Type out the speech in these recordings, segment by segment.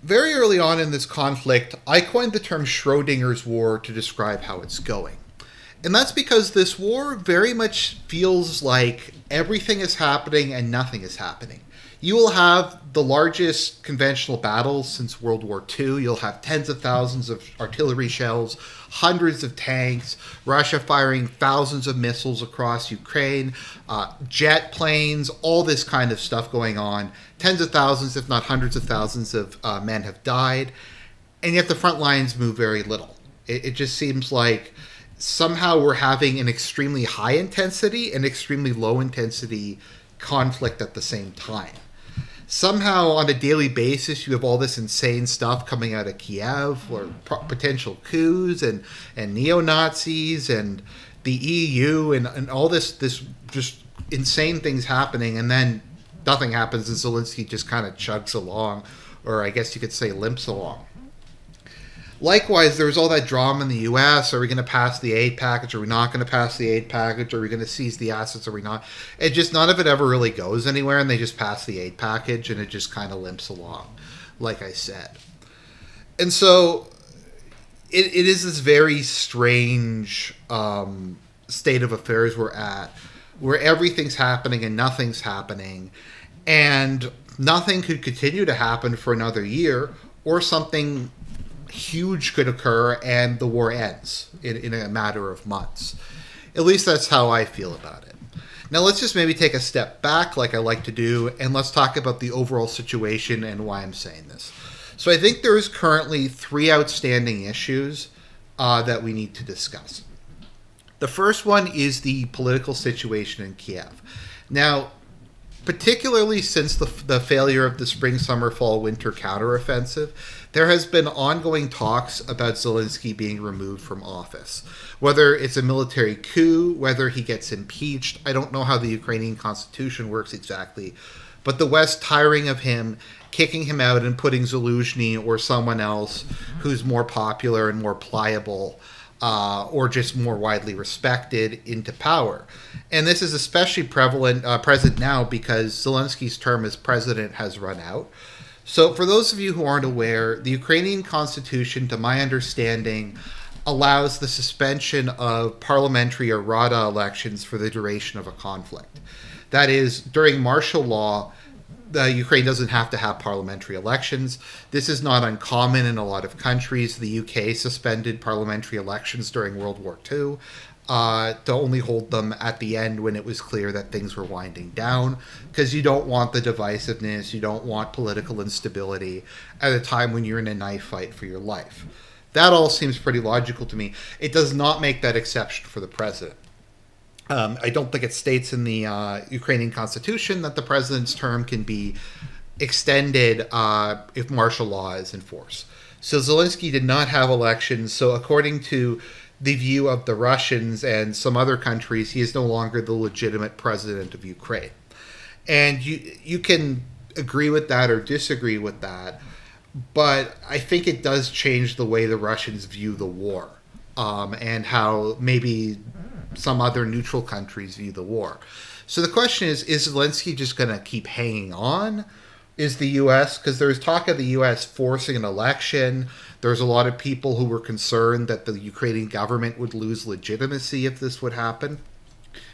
Very early on in this conflict, I coined the term Schrodinger's war to describe how it's going. And that's because this war very much feels like everything is happening and nothing is happening. You will have the largest conventional battles since World War II. You'll have tens of thousands of artillery shells, hundreds of tanks, Russia firing thousands of missiles across Ukraine, jet planes, all this kind of stuff going on. Tens of thousands, if not hundreds of thousands of men have died. And yet the front lines move very little. It just seems like somehow we're having an extremely high intensity and extremely low intensity conflict at the same time. Somehow on a daily basis you have all this insane stuff coming out of Kiev, or potential coups and neo-Nazis and the EU and all this just insane things happening, and then nothing happens and Zelensky just kind of chugs along, or I guess you could say limps along. Likewise, there was all that drama in the U.S. Are we going to pass the aid package? Are we not going to pass the aid package? Are we going to seize the assets? Are we not? It just, none of it ever really goes anywhere, and they just pass the aid package, and it just kind of limps along, like I said. And so it is this very strange state of affairs we're at, where everything's happening and nothing's happening, and nothing could continue to happen for another year, or something huge could occur and the war ends in a matter of months. At least that's how I feel about it. Now let's just maybe take a step back, like I like to do, and let's talk about the overall situation and why I'm saying this. So I think there is currently three outstanding issues that we need to discuss. The first one is the political situation in Kiev. Now, particularly since the failure of the spring, summer, fall, winter counteroffensive, there has been ongoing talks about Zelensky being removed from office. Whether it's a military coup, whether he gets impeached, I don't know how the Ukrainian constitution works exactly, but the West tiring of him, kicking him out and putting Zelensky or someone else who's more popular and more pliable, or just more widely respected, into power. And this is especially present now because Zelensky's term as president has run out. So for those of you who aren't aware, the Ukrainian constitution, to my understanding, allows the suspension of parliamentary or Rada elections for the duration of a conflict. That is, during martial law, Ukraine doesn't have to have parliamentary elections. This is not uncommon in a lot of countries. The UK suspended parliamentary elections during World War II to only hold them at the end when it was clear that things were winding down, because you don't want the divisiveness, you don't want political instability at a time when you're in a knife fight for your life. That all seems pretty logical to me. It does not make that exception for the president. I don't think it states in the Ukrainian constitution that the president's term can be extended if martial law is in force. So Zelensky did not have elections. So according to the view of the Russians and some other countries, he is no longer the legitimate president of Ukraine. And you can agree with that or disagree with that, but I think it does change the way the Russians view the war, and how maybe some other neutral countries view the war. So the question is Zelensky just going to keep hanging on? Is the U.S., because there's talk of the U.S. forcing an election. There's a lot of people who were concerned that the Ukrainian government would lose legitimacy if this would happen.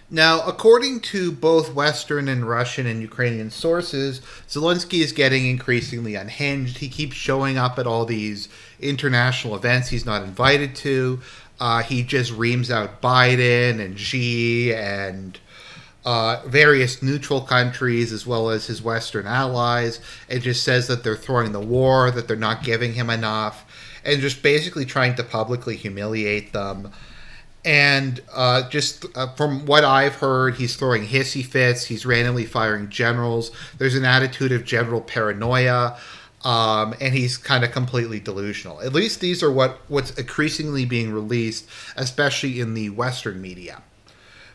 Now, according to both Western and Russian and Ukrainian sources, Zelensky is getting increasingly unhinged. He keeps showing up at all these international events he's not invited to. He just reams out Biden and Xi and various neutral countries, as well as his Western allies. It just says that they're throwing the war, that they're not giving him enough, and just basically trying to publicly humiliate them. And from what I've heard, he's throwing hissy fits. He's randomly firing generals. There's an attitude of general paranoia. And he's kind of completely delusional. At least these are what's increasingly being released, especially in the Western media,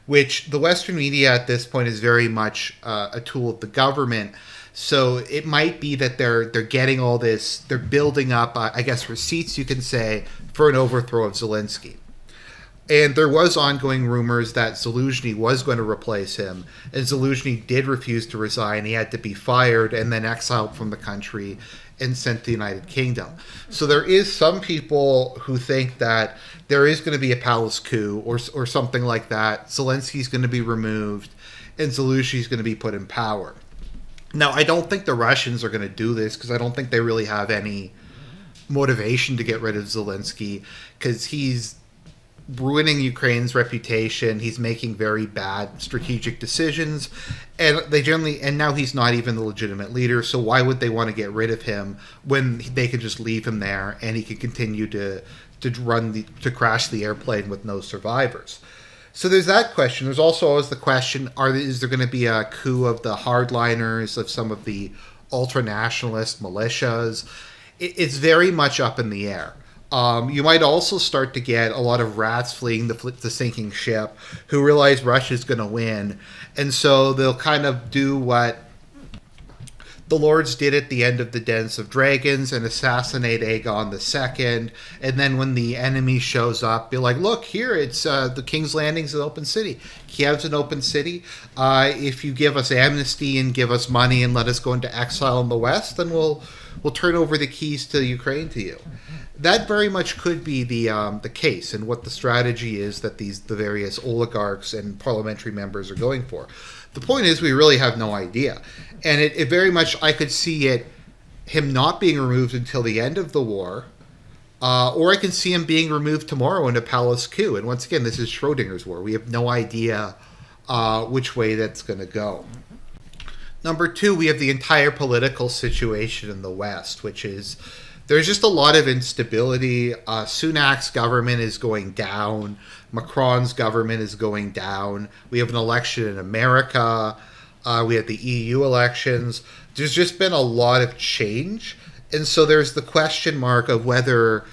which the Western media at this point is very much a tool of the government. So it might be that they're getting all this, they're building up, I guess, receipts, you can say, for an overthrow of Zelensky. And there was ongoing rumors that Zaluzhny was going to replace him, and Zaluzhny did refuse to resign. He had to be fired and then exiled from the country and sent to the United Kingdom. So there is some people who think that there is going to be a palace coup or something like that. Zelensky's going to be removed, and Zaluzhny's going to be put in power. Now, I don't think the Russians are going to do this because I don't think they really have any motivation to get rid of Zelensky because he's ruining Ukraine's reputation. He's making very bad strategic decisions, and now he's not even the legitimate leader. So why would they want to get rid of him when they could just leave him there and he could continue to crash the airplane with no survivors? So there's that question. There's also always the question: is there going to be a coup of the hardliners, of some of the ultra-nationalist militias? It's very much up in the air. You might also start to get a lot of rats fleeing the sinking ship who realize Russia's going to win. And so they'll kind of do what the Lords did at the end of the Dens of Dragons and assassinate Aegon II. And then when the enemy shows up, be like, look, here, it's the King's Landing's an open city. Kiev's an open city. If you give us amnesty and give us money and let us go into exile in the West, then we'll turn over the keys to Ukraine to you. That very much could be the case, and what the strategy is that the various oligarchs and parliamentary members are going for. The point is, we really have no idea, and it very much, I could see him not being removed until the end of the war, or I can see him being removed tomorrow in a palace coup. And once again, this is Schrodinger's war. We have no idea which way that's going to go. Number two, we have the entire political situation in the West, which is there's just a lot of instability. Sunak's government is going down. Macron's government is going down. We have an election in America. We have the EU elections. There's just been a lot of change. And so there's the question mark of whether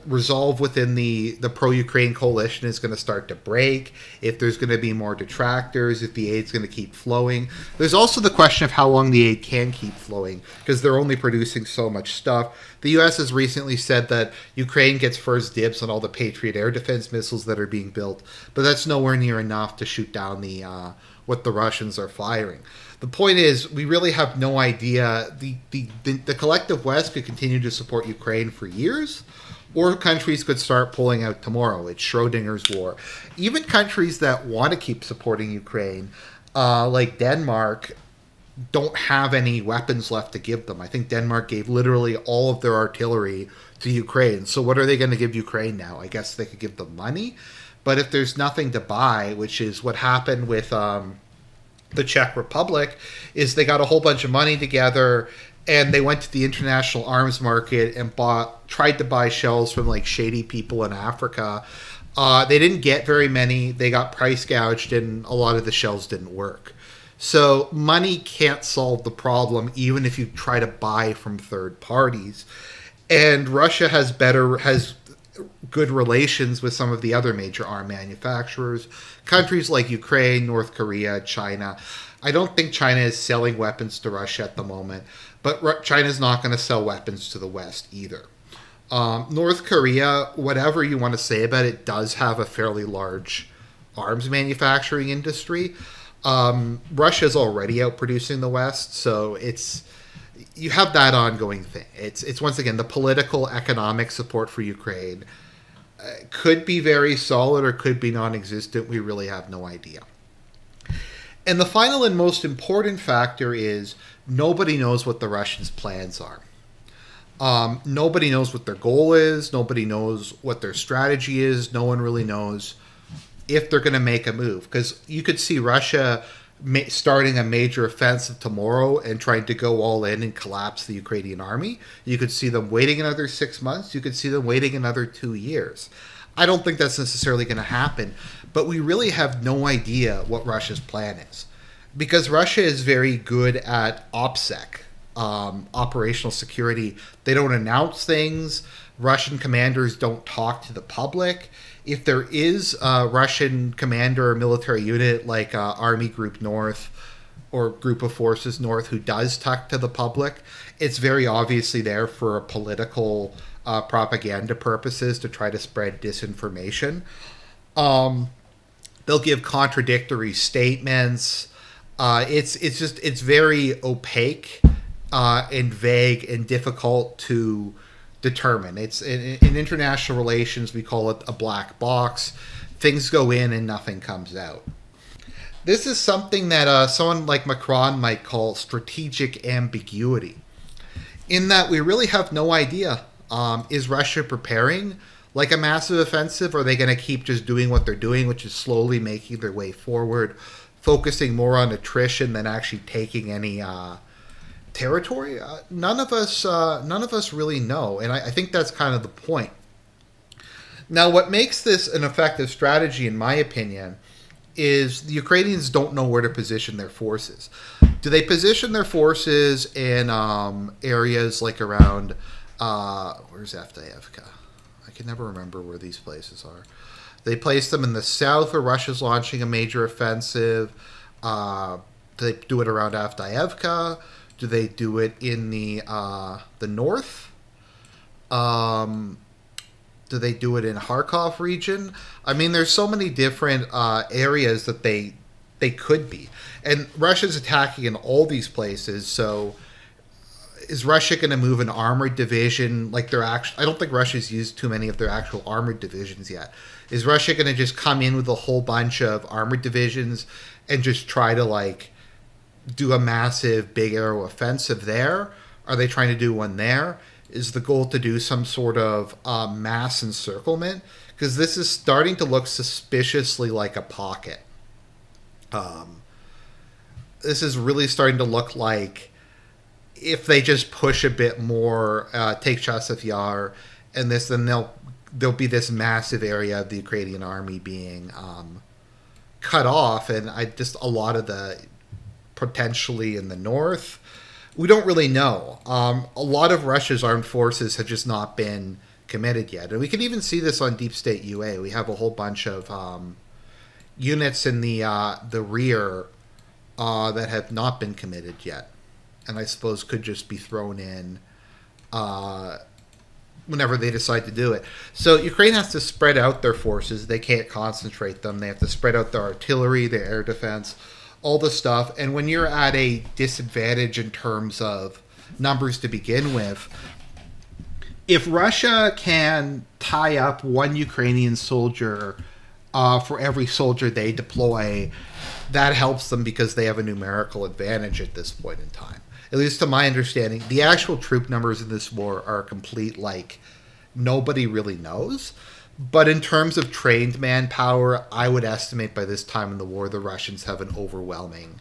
resolve within the pro-Ukraine coalition is going to start to break, if there's going to be more detractors, if the aid's going to keep flowing. There's also the question of how long the aid can keep flowing, because they're only producing so much stuff. The U.S. has recently said that Ukraine gets first dibs on all the Patriot air defense missiles that are being built, but that's nowhere near enough to shoot down what the Russians are firing. The point is, we really have no idea. The collective West could continue to support Ukraine for years, or countries could start pulling out tomorrow. It's Schrodinger's war. Even countries that want to keep supporting Ukraine, like Denmark, don't have any weapons left to give them. I think Denmark gave literally all of their artillery to Ukraine. So what are they going to give Ukraine now? I guess they could give them money. But if there's nothing to buy, which is what happened with the Czech Republic, is they got a whole bunch of money together and they went to the international arms market and tried to buy shells from like shady people in Africa. They didn't get very many. They got price gouged and a lot of the shells didn't work. So money can't solve the problem even if you try to buy from third parties. And Russia has good relations with some of the other major arm manufacturers, countries like Ukraine, North Korea, China. I don't think China is selling weapons to Russia at the moment, but China's not going to sell weapons to the West either. North Korea, whatever you want to say about it, does have a fairly large arms manufacturing industry. Russia's already outproducing the West, so you have that ongoing thing. It's once again, the political, economic support for Ukraine could be very solid or could be non-existent. We really have no idea. And the final and most important factor is nobody knows what the Russians' plans are. Nobody knows what their goal is. Nobody knows what their strategy is. No one really knows if they're going to make a move. Because you could see Russia starting a major offensive tomorrow and trying to go all in and collapse the Ukrainian army. You could see them waiting another 6 months. You could see them waiting another 2 years. I don't think that's necessarily going to happen, but we really have no idea what Russia's plan is. Because Russia is very good at OPSEC, operational security. They don't announce things. Russian commanders don't talk to the public. If there is a Russian commander or military unit like Army Group North or group of forces north who does talk to the public, it's very obviously there for political propaganda purposes to try to spread disinformation. They'll give contradictory statements. It's very opaque and vague and difficult to determine. It's in international relations, we call it a black box. Things go in and nothing comes out. This is something that someone like Macron might call strategic ambiguity, in that we really have no idea. Is Russia preparing like a massive offensive, or are they going to keep just doing what they're doing, which is slowly making their way forward, focusing more on attrition than actually taking any territory? None of us really know, and I think that's kind of the point. Now, what makes this an effective strategy, in my opinion, is the Ukrainians don't know where to position their forces. Do they position their forces in areas like around, where's Avdiivka? I can never remember where these places are. They place them in the south where Russia's launching a major offensive. Do they do it around Avdiivka? Do they do it in the north? Do they do it in Kharkov region? I mean, there's so many different areas that they could be. And Russia's attacking in all these places, so is Russia going to move an armored division? Like I don't think Russia's used too many of their actual armored divisions yet. Is Russia going to just come in with a whole bunch of armored divisions and just try to do a massive big aero offensive there? Are they trying to do one there? Is the goal to do some sort of mass encirclement? Because this is starting to look suspiciously like a pocket. This is really starting to look like if they just push a bit more, take Chasiv Yar, and then there'll be this massive area of the Ukrainian army being cut off, and a lot of the potentially in the north. We don't really know. A lot of Russia's armed forces have just not been committed yet. And we can even see this on Deep State UA. We have a whole bunch of units in the rear that have not been committed yet. And I suppose could just be thrown in whenever they decide to do it. So Ukraine has to spread out their forces. They can't concentrate them. They have to spread out their artillery, their air defense, all the stuff. And when you're at a disadvantage in terms of numbers to begin with, if Russia can tie up one Ukrainian soldier for every soldier they deploy, that helps them because they have a numerical advantage at this point in time. At least to my understanding, the actual troop numbers in this war are complete, nobody really knows. But in terms of trained manpower, I would estimate by this time in the war, the Russians have an overwhelming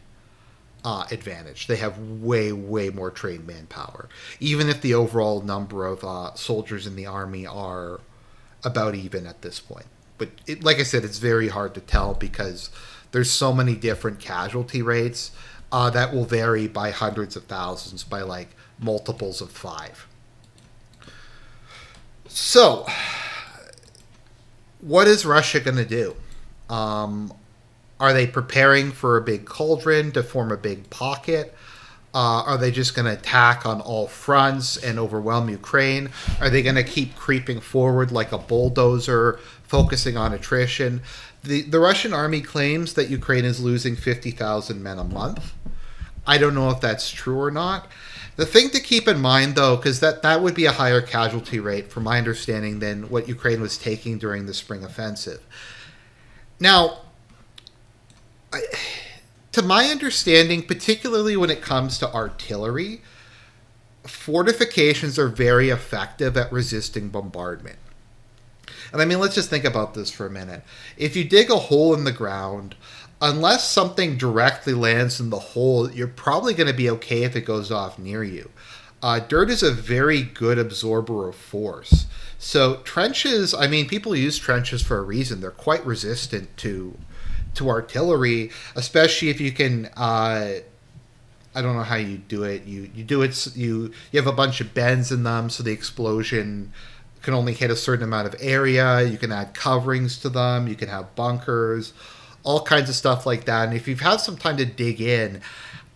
advantage. They have way, way more trained manpower. Even if the overall number of soldiers in the army are about even at this point. But like I said, it's very hard to tell because there's so many different casualty rates that will vary by hundreds of thousands, by multiples of 5. So, what is Russia going to do? Are they preparing for a big cauldron to form a big pocket? Are they just going to attack on all fronts and overwhelm Ukraine? Are they going to keep creeping forward like a bulldozer, focusing on attrition? The Russian army claims that Ukraine is losing 50,000 men a month. I don't know if that's true or not. The thing to keep in mind, though, because that would be a higher casualty rate, from my understanding, than what Ukraine was taking during the spring offensive. Now, to my understanding, particularly when it comes to artillery, fortifications are very effective at resisting bombardment. And I mean, let's just think about this for a minute. If you dig a hole in the ground, unless something directly lands in the hole, you're probably going to be okay if it goes off near you. Dirt is a very good absorber of force. So trenches, I mean, people use trenches for a reason. They're quite resistant to artillery, especially if you can, I don't know how you do it. You have a bunch of bends in them, so the explosion can only hit a certain amount of area. You can add coverings to them. You can have bunkers. all kinds of stuff like that. And if you've had some time to dig in,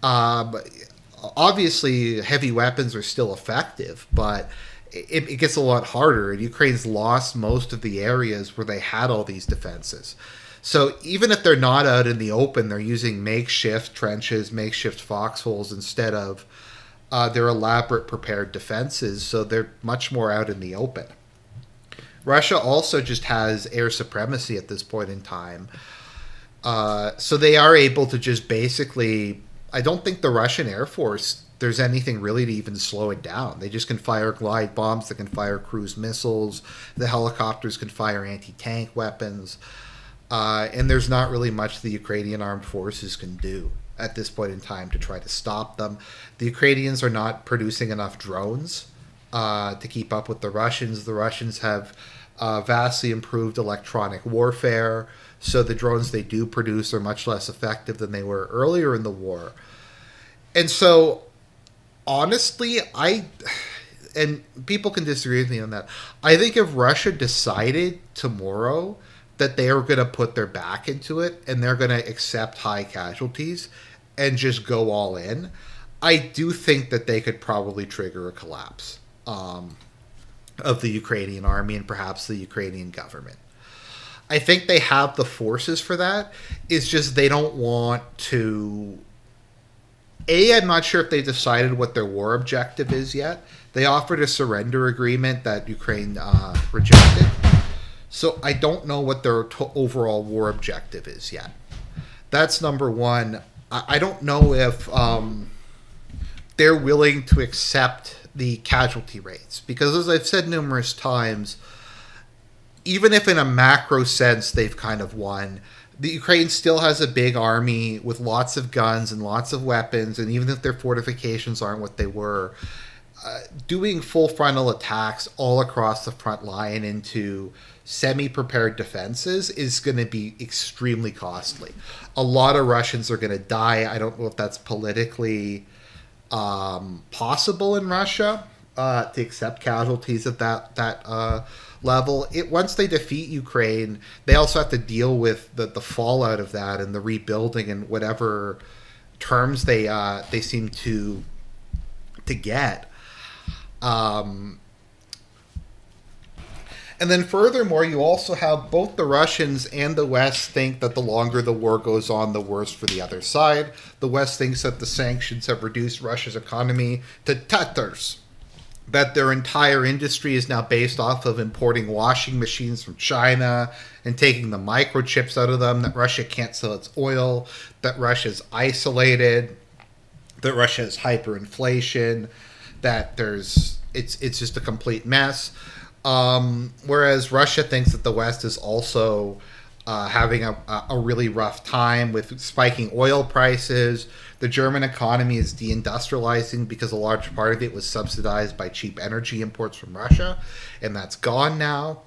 obviously heavy weapons are still effective, but it gets a lot harder. And Ukraine's lost most of the areas where they had all these defenses. So even if they're not out in the open, they're using makeshift trenches, makeshift foxholes instead of their elaborate prepared defenses. So they're much more out in the open. Russia also just has air supremacy at this point in time. So they are able to just basically... I don't think the Russian Air Force, there's anything really to even slow it down. They just can fire glide bombs, they can fire cruise missiles, the helicopters can fire anti-tank weapons. And there's not really much the Ukrainian armed forces can do at this point in time to try to stop them. The Ukrainians are not producing enough drones to keep up with the Russians. The Russians have vastly improved electronic warfare, so the drones they do produce are much less effective than they were earlier in the war. And so, honestly, and people can disagree with me on that, I think if Russia decided tomorrow that they are going to put their back into it and they're going to accept high casualties and just go all in, I do think that they could probably trigger a collapse of the Ukrainian army and perhaps the Ukrainian government. I think they have the forces for that. It's just they don't want to... I'm not sure if they decided what their war objective is yet. They offered a surrender agreement that Ukraine rejected. So I don't know what their overall war objective is yet. That's number one. I don't know if they're willing to accept the casualty rates. Because as I've said numerous times, even if in a macro sense they've kind of won, the Ukraine still has a big army with lots of guns and lots of weapons. And even if their fortifications aren't what they were, doing full frontal attacks all across the front line into semi-prepared defenses is going to be extremely costly. A lot of Russians are going to die. I don't know if that's politically possible in Russia to accept casualties at that level. Once they defeat Ukraine, they also have to deal with the fallout of that and the rebuilding and whatever terms they seem to get. And then furthermore, you also have both the Russians and the West think that the longer the war goes on, the worse for the other side. The West thinks that the sanctions have reduced Russia's economy to tatters, that their entire industry is now based off of importing washing machines from China and taking the microchips out of them, that Russia can't sell its oil, that Russia's isolated, that Russia has hyperinflation, that it's just a complete mess. Whereas Russia thinks that the West is also having a really rough time with spiking oil prices. The German economy is deindustrializing because a large part of it was subsidized by cheap energy imports from Russia, and that's gone now.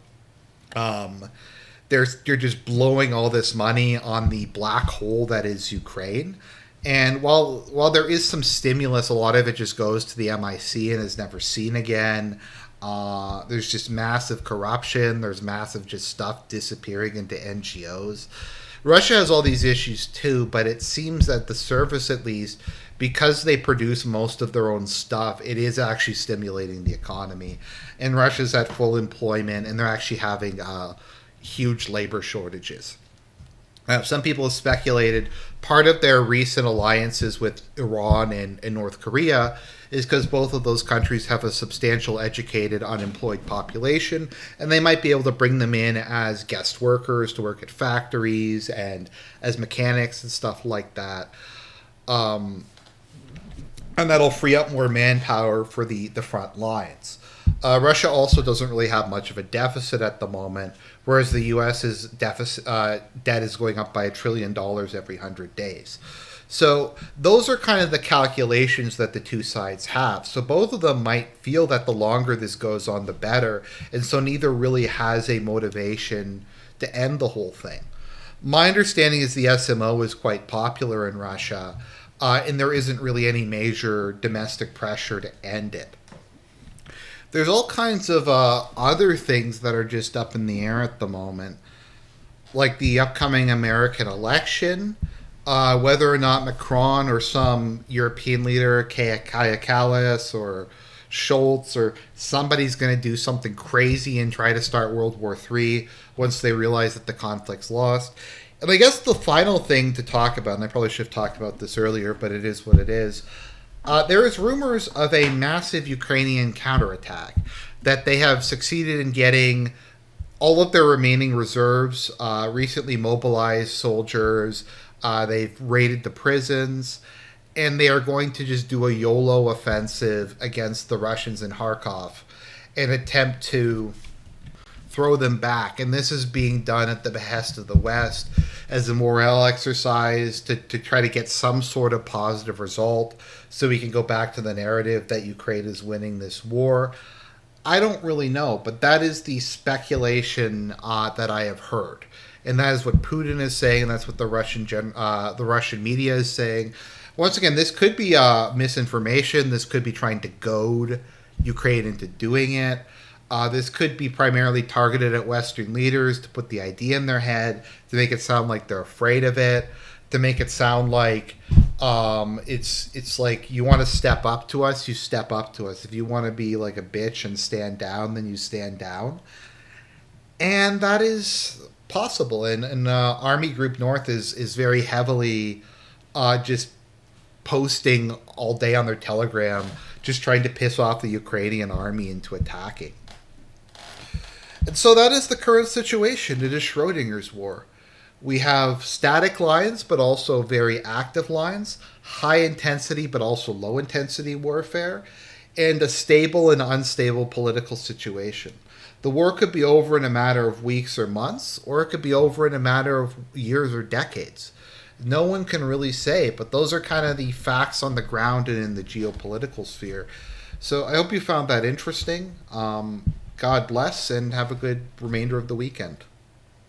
They're just blowing all this money on the black hole that is Ukraine. And while there is some stimulus, a lot of it just goes to the MIC and is never seen again. There's just massive corruption. There's massive just stuff disappearing into NGOs. Russia has all these issues too, but it seems that the surface, at least, because they produce most of their own stuff, it is actually stimulating the economy. And Russia's at full employment, and they're actually having huge labor shortages. Some people have speculated part of their recent alliances with Iran and North Korea is because both of those countries have a substantial educated unemployed population, and they might be able to bring them in as guest workers to work at factories and as mechanics and stuff like that. And that'll free up more manpower for the front lines. Russia also doesn't really have much of a deficit at the moment, whereas the U.S.'s debt is going up by $1 trillion every 100 days. So those are kind of the calculations that the two sides have. So both of them might feel that the longer this goes on, the better. And so neither really has a motivation to end the whole thing. My understanding is the SMO is quite popular in Russia, and there isn't really any major domestic pressure to end it. There's all kinds of other things that are just up in the air at the moment. like the upcoming American election, whether or not Macron or some European leader, Kaya Kallas or Schultz or somebody's going to do something crazy and try to start World War III once they realize that the conflict's lost. And I guess the final thing to talk about, and I probably should have talked about this earlier, but it is what it is. There is rumors of a massive Ukrainian counterattack, that they have succeeded in getting all of their remaining reserves, recently mobilized soldiers. They've raided the prisons, and they are going to just do a YOLO offensive against the Russians in Kharkov and attempt to throw them back. And this is being done at the behest of the West as a morale exercise to try to get some sort of positive result so we can go back to the narrative that Ukraine is winning this war. I don't really know, but that is the speculation that I have heard. And that is what Putin is saying, and that's what the Russian media is saying. Once again, this could be misinformation. This could be trying to goad Ukraine into doing it. This could be primarily targeted at Western leaders to put the idea in their head, to make it sound like they're afraid of it, to make it sound like it's like you want to step up to us, you step up to us. If you want to be like a bitch and stand down, then you stand down. And that is possible. And Army Group North is very heavily just posting all day on their Telegram, just trying to piss off the Ukrainian army into attacking. And so that is the current situation. It is Schrodinger's war. We have static lines, but also very active lines, high intensity, but also low intensity warfare, and a stable and unstable political situation. The war could be over in a matter of weeks or months, or it could be over in a matter of years or decades. No one can really say, but those are kind of the facts on the ground and in the geopolitical sphere. So I hope you found that interesting. God bless, and have a good remainder of the weekend.